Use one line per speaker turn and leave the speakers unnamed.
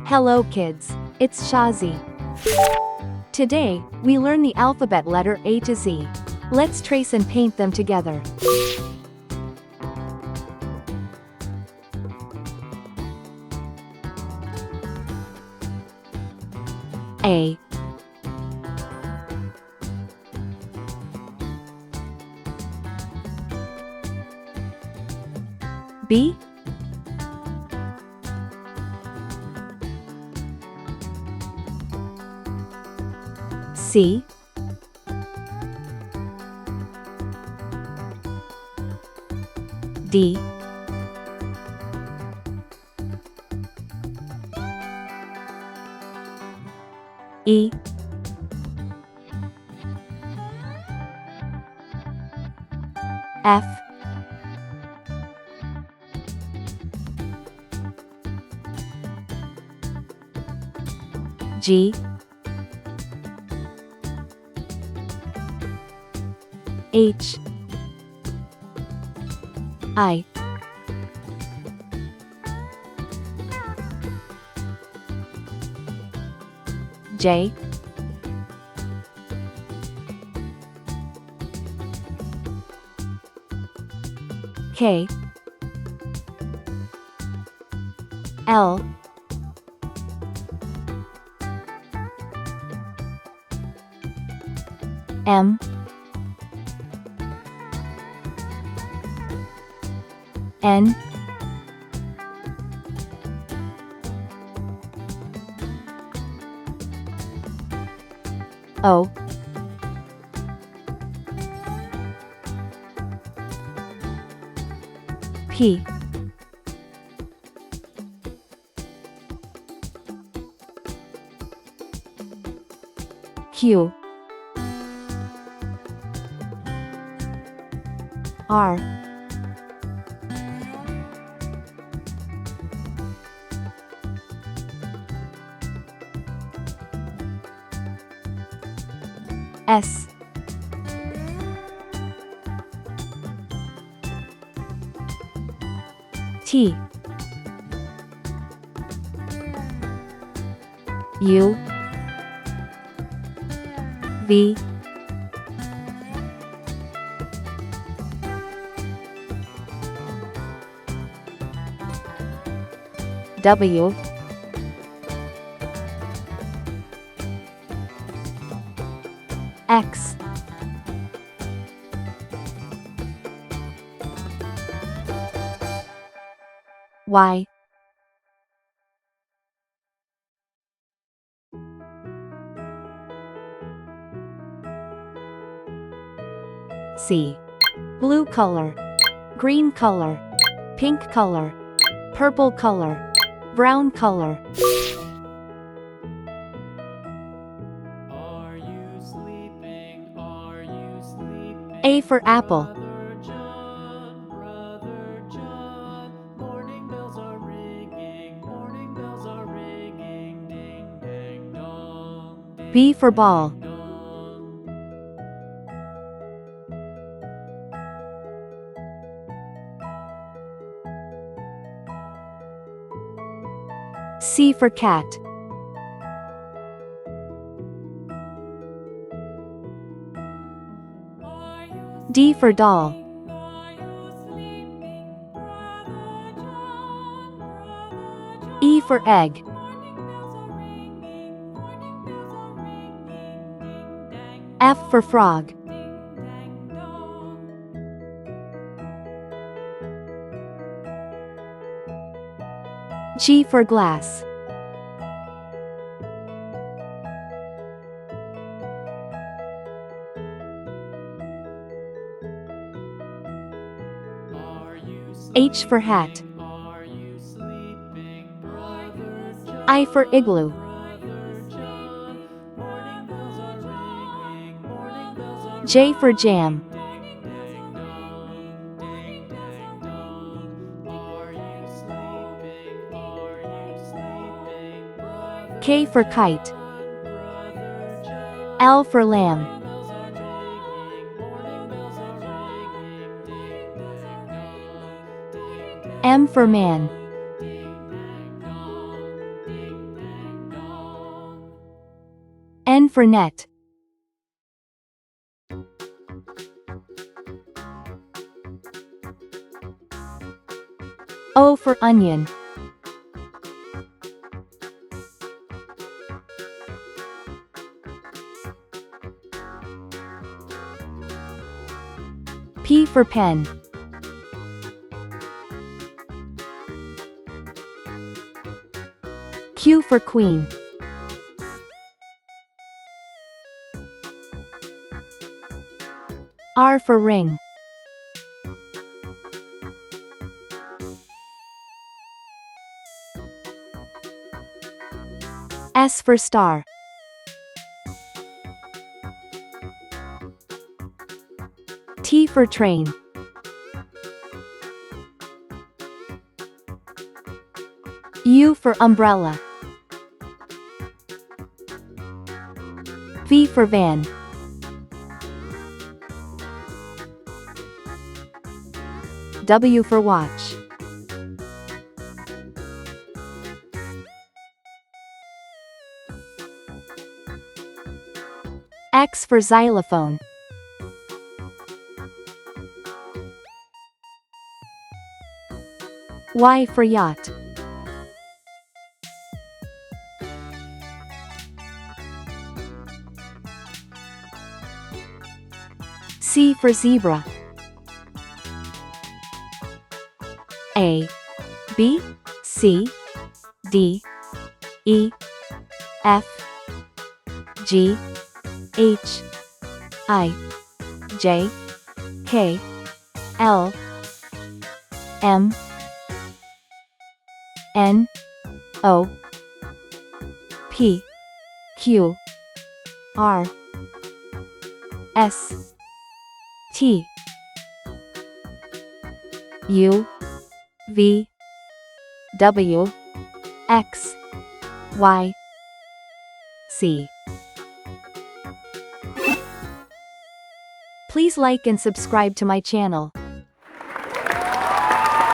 Hello kids, it's Shazi. Today, we learn the alphabet letter A to Z. Let's trace and paint them together. A, B, C, D, E, F, G, H, I, J, K, L, M, N, O, P, Q, R, S, T, U, V, W, X, Y, C. Blue color, green color, pink color, purple color, brown color.
Are you sleeping? Are you sleeping?
A for apple.
Brother John, morning bells are ringing, ding dang dong.
B for ball.
Dong.
C for cat. D for doll. E for egg. F for frog. G for glass. H for hat. I for igloo. J for jam. K for kite. L for lamb. M for man. N for net. O for onion. P for pen. Q for queen. R for ring. S for star. T for train. U for umbrella. V for van. W for watch. X for xylophone. Y for yacht. C for zebra. A, B, C, D, E, F, G, H, I, J, K, L, M, N, O, P, Q, R, S, T, U, V, W, X, Y, Z. Please like and subscribe to my channel.